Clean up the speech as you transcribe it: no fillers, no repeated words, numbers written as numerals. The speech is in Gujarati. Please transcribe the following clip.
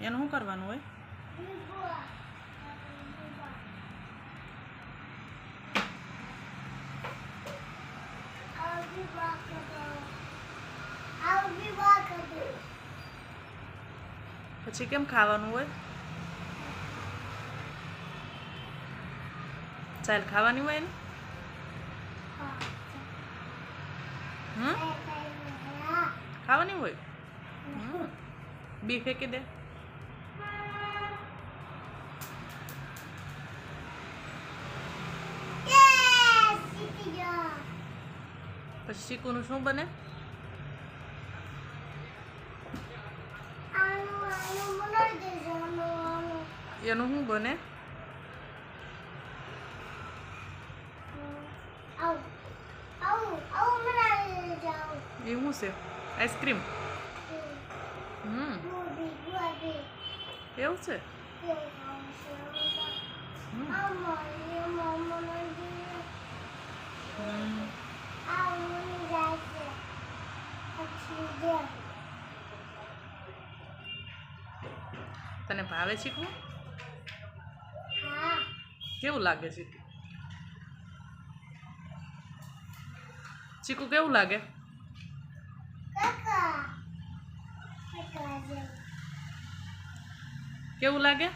એનું શું કરવાનું હોય? પછી કેમ ખાવાનું હોય? ચાલ ખાવાની હોય ને? ખાવાની હોય? બી ફેંકી દે. પછી ચીકુનું શું બને? એનું શું બને? એ શું છે? આઈસ્ક્રીમ? એવું છે? તને ભાવે ચીકુ? કેવું લાગે છે ચીકુ? કેવું લાગે? કેવું લાગે?